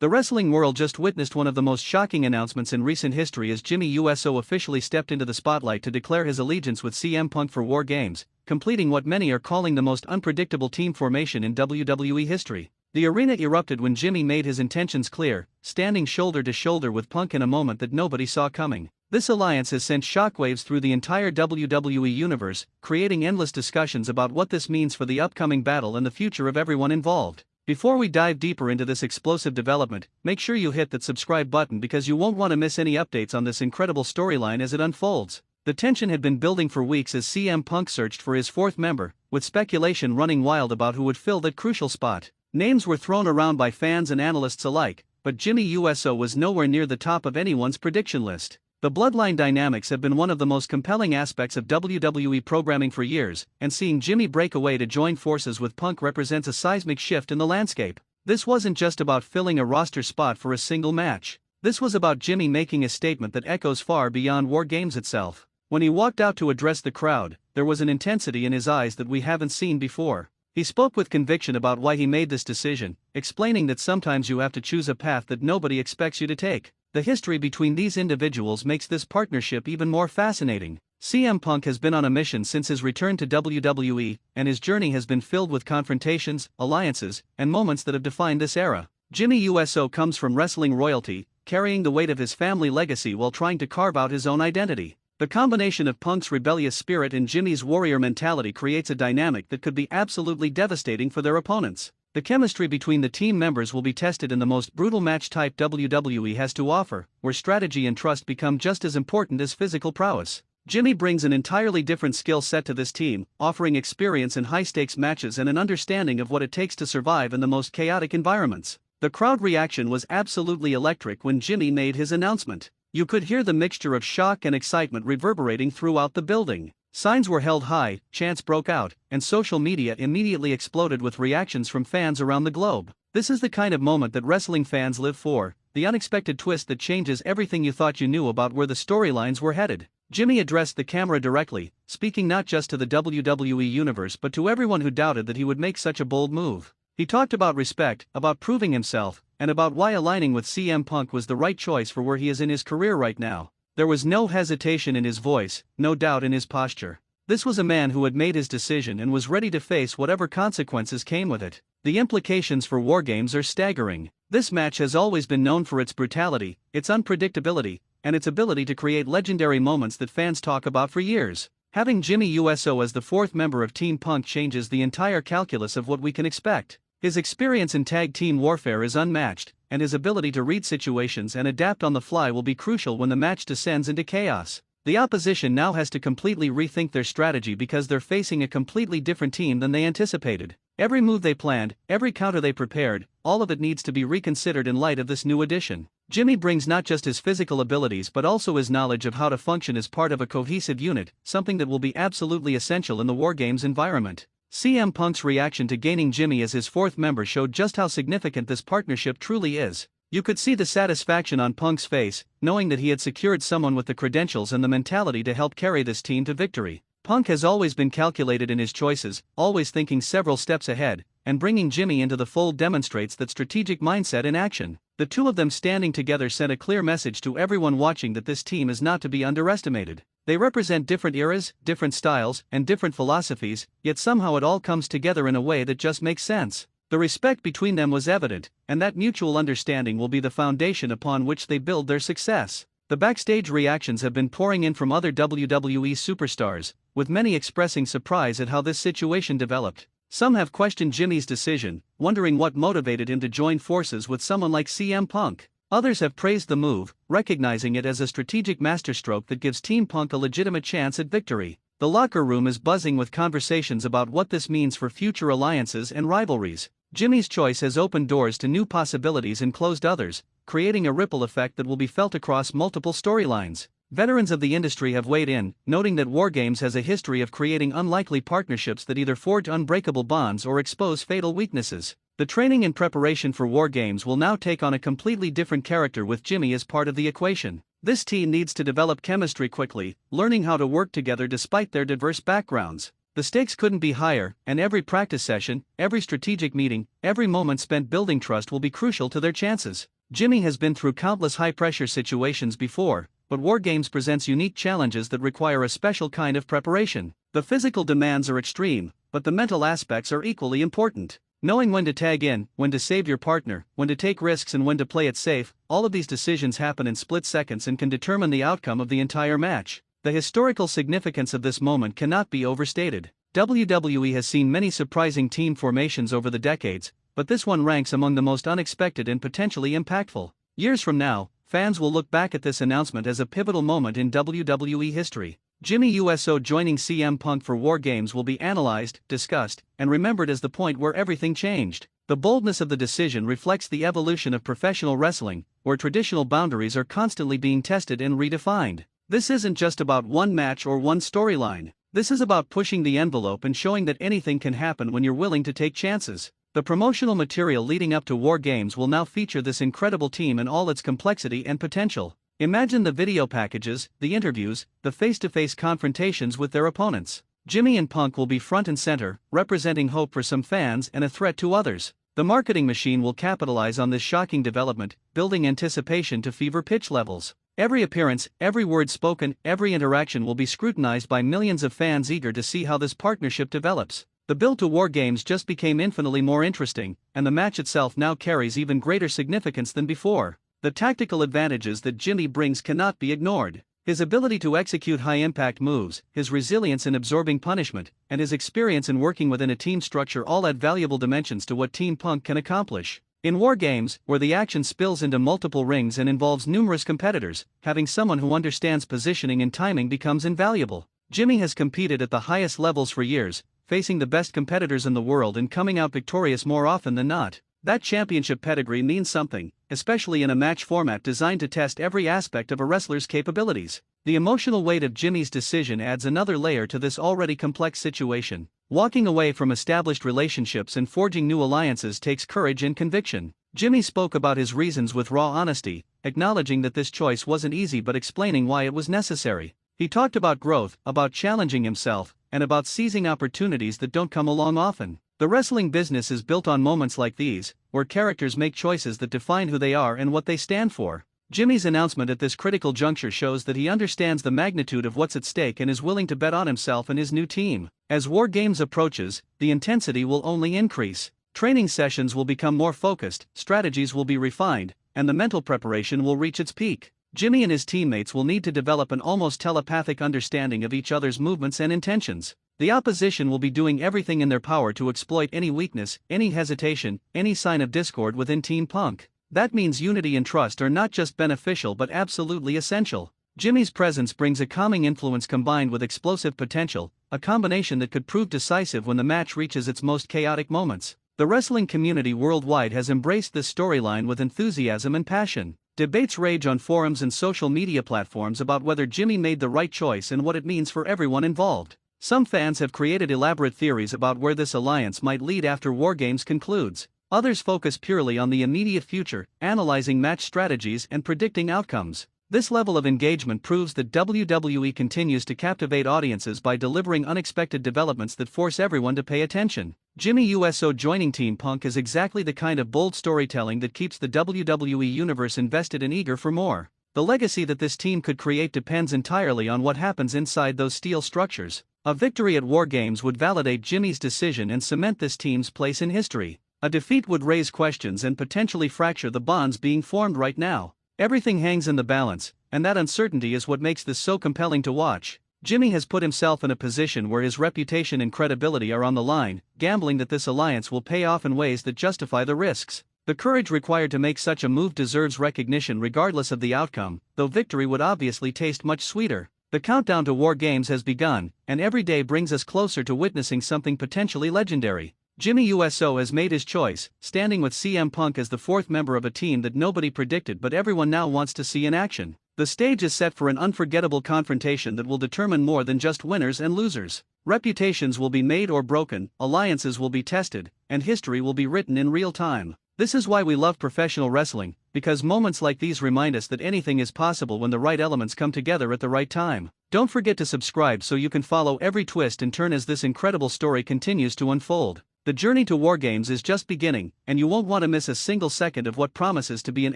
The wrestling world just witnessed one of the most shocking announcements in recent history as Jimmy USO officially stepped into the spotlight to declare his allegiance with CM Punk for Wargames, completing what many are calling the most unpredictable team formation in WWE history. The arena erupted when Jimmy made his intentions clear, standing shoulder to shoulder with Punk in a moment that nobody saw coming. This alliance has sent shockwaves through the entire WWE universe, creating endless discussions about what this means for the upcoming battle and the future of everyone involved. Before we dive deeper into this explosive development, make sure you hit that subscribe button because you won't want to miss any updates on this incredible storyline as it unfolds. The tension had been building for weeks as CM Punk searched for his fourth member, with speculation running wild about who would fill that crucial spot. Names were thrown around by fans and analysts alike, but Jimmy USO was nowhere near the top of anyone's prediction list. The bloodline dynamics have been one of the most compelling aspects of WWE programming for years, and seeing Jimmy break away to join forces with Punk represents a seismic shift in the landscape. This wasn't just about filling a roster spot for a single match. This was about Jimmy making a statement that echoes far beyond Wargames itself. When he walked out to address the crowd, there was an intensity in his eyes that we haven't seen before. He spoke with conviction about why he made this decision, explaining that sometimes you have to choose a path that nobody expects you to take. The history between these individuals makes this partnership even more fascinating. CM Punk has been on a mission since his return to WWE, and his journey has been filled with confrontations, alliances, and moments that have defined this era. Jimmy USO comes from wrestling royalty, carrying the weight of his family legacy while trying to carve out his own identity. The combination of Punk's rebellious spirit and Jimmy's warrior mentality creates a dynamic that could be absolutely devastating for their opponents. The chemistry between the team members will be tested in the most brutal match type WWE has to offer, where strategy and trust become just as important as physical prowess. Jimmy brings an entirely different skill set to this team, offering experience in high-stakes matches and an understanding of what it takes to survive in the most chaotic environments. The crowd reaction was absolutely electric when Jimmy made his announcement. You could hear the mixture of shock and excitement reverberating throughout the building. Signs were held high, chants broke out, and social media immediately exploded with reactions from fans around the globe. This is the kind of moment that wrestling fans live for, the unexpected twist that changes everything you thought you knew about where the storylines were headed. Jimmy addressed the camera directly, speaking not just to the WWE Universe but to everyone who doubted that he would make such a bold move. He talked about respect, about proving himself, and about why aligning with CM Punk was the right choice for where he is in his career right now. There was no hesitation in his voice, no doubt in his posture. This was a man who had made his decision and was ready to face whatever consequences came with it. The implications for Wargames are staggering. This match has always been known for its brutality, its unpredictability, and its ability to create legendary moments that fans talk about for years. Having Jimmy USO as the fourth member of Team Punk changes the entire calculus of what we can expect. His experience in tag team warfare is unmatched, and his ability to read situations and adapt on the fly will be crucial when the match descends into chaos. The opposition now has to completely rethink their strategy because they're facing a completely different team than they anticipated. Every move they planned, every counter they prepared, all of it needs to be reconsidered in light of this new addition. Jimmy brings not just his physical abilities but also his knowledge of how to function as part of a cohesive unit, something that will be absolutely essential in the Wargames environment. CM Punk's reaction to gaining Jimmy as his fourth member showed just how significant this partnership truly is. You could see the satisfaction on Punk's face, knowing that he had secured someone with the credentials and the mentality to help carry this team to victory. Punk has always been calculated in his choices, always thinking several steps ahead, and bringing Jimmy into the fold demonstrates that strategic mindset in action. The two of them standing together sent a clear message to everyone watching that this team is not to be underestimated. They represent different eras, different styles, and different philosophies, yet somehow it all comes together in a way that just makes sense. The respect between them was evident, and that mutual understanding will be the foundation upon which they build their success. The backstage reactions have been pouring in from other WWE superstars, with many expressing surprise at how this situation developed. Some have questioned Jimmy's decision, wondering what motivated him to join forces with someone like CM Punk. Others have praised the move, recognizing it as a strategic masterstroke that gives Team Punk a legitimate chance at victory. The locker room is buzzing with conversations about what this means for future alliances and rivalries. Jimmy's choice has opened doors to new possibilities and closed others, creating a ripple effect that will be felt across multiple storylines. Veterans of the industry have weighed in, noting that Wargames has a history of creating unlikely partnerships that either forge unbreakable bonds or expose fatal weaknesses. The training and preparation for Wargames will now take on a completely different character with Jimmy as part of the equation. This team needs to develop chemistry quickly, learning how to work together despite their diverse backgrounds. The stakes couldn't be higher, and every practice session, every strategic meeting, every moment spent building trust will be crucial to their chances. Jimmy has been through countless high-pressure situations before, but Wargames presents unique challenges that require a special kind of preparation. The physical demands are extreme, but the mental aspects are equally important. Knowing when to tag in, when to save your partner, when to take risks and when to play it safe, all of these decisions happen in split seconds and can determine the outcome of the entire match. The historical significance of this moment cannot be overstated. WWE has seen many surprising team formations over the decades, but this one ranks among the most unexpected and potentially impactful. Years from now, fans will look back at this announcement as a pivotal moment in WWE history. Jimmy USO joining CM Punk for Wargames will be analyzed, discussed, and remembered as the point where everything changed. The boldness of the decision reflects the evolution of professional wrestling, where traditional boundaries are constantly being tested and redefined. This isn't just about one match or one storyline. This is about pushing the envelope and showing that anything can happen when you're willing to take chances. The promotional material leading up to Wargames will now feature this incredible team in all its complexity and potential. Imagine the video packages, the interviews, the face-to-face confrontations with their opponents. Jimmy and Punk will be front and center, representing hope for some fans and a threat to others. The marketing machine will capitalize on this shocking development, building anticipation to fever-pitch levels. Every appearance, every word spoken, every interaction will be scrutinized by millions of fans eager to see how this partnership develops. The build to Wargames just became infinitely more interesting, and the match itself now carries even greater significance than before. The tactical advantages that Jimmy brings cannot be ignored. His ability to execute high-impact moves, his resilience in absorbing punishment, and his experience in working within a team structure all add valuable dimensions to what Team Punk can accomplish. In Wargames, where the action spills into multiple rings and involves numerous competitors, having someone who understands positioning and timing becomes invaluable. Jimmy has competed at the highest levels for years, facing the best competitors in the world and coming out victorious more often than not. That championship pedigree means something, especially in a match format designed to test every aspect of a wrestler's capabilities. The emotional weight of Jimmy's decision adds another layer to this already complex situation. Walking away from established relationships and forging new alliances takes courage and conviction. Jimmy spoke about his reasons with raw honesty, acknowledging that this choice wasn't easy but explaining why it was necessary. He talked about growth, about challenging himself, and about seizing opportunities that don't come along often. The wrestling business is built on moments like these, where characters make choices that define who they are and what they stand for. Jimmy's announcement at this critical juncture shows that he understands the magnitude of what's at stake and is willing to bet on himself and his new team. As Wargames approaches, the intensity will only increase. Training sessions will become more focused, strategies will be refined, and the mental preparation will reach its peak. Jimmy and his teammates will need to develop an almost telepathic understanding of each other's movements and intentions. The opposition will be doing everything in their power to exploit any weakness, any hesitation, any sign of discord within Team Punk. That means unity and trust are not just beneficial but absolutely essential. Jimmy's presence brings a calming influence combined with explosive potential, a combination that could prove decisive when the match reaches its most chaotic moments. The wrestling community worldwide has embraced this storyline with enthusiasm and passion. Debates rage on forums and social media platforms about whether Jimmy made the right choice and what it means for everyone involved. Some fans have created elaborate theories about where this alliance might lead after Wargames concludes. Others focus purely on the immediate future, analyzing match strategies and predicting outcomes. This level of engagement proves that WWE continues to captivate audiences by delivering unexpected developments that force everyone to pay attention. Jimmy USO joining Team Punk is exactly the kind of bold storytelling that keeps the WWE Universe invested and eager for more. The legacy that this team could create depends entirely on what happens inside those steel structures. A victory at Wargames would validate Jimmy's decision and cement this team's place in history. A defeat would raise questions and potentially fracture the bonds being formed right now. Everything hangs in the balance, and that uncertainty is what makes this so compelling to watch. Jimmy has put himself in a position where his reputation and credibility are on the line, gambling that this alliance will pay off in ways that justify the risks. The courage required to make such a move deserves recognition regardless of the outcome, though victory would obviously taste much sweeter. The countdown to Wargames has begun, and every day brings us closer to witnessing something potentially legendary. Jimmy USO has made his choice, standing with CM Punk as the fourth member of a team that nobody predicted but everyone now wants to see in action. The stage is set for an unforgettable confrontation that will determine more than just winners and losers. Reputations will be made or broken, alliances will be tested, and history will be written in real time. This is why we love professional wrestling. because moments like these remind us that anything is possible when the right elements come together at the right time. Don't forget to subscribe so you can follow every twist and turn as this incredible story continues to unfold. The journey to Wargames is just beginning, and you won't want to miss a single second of what promises to be an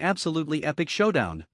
absolutely epic showdown.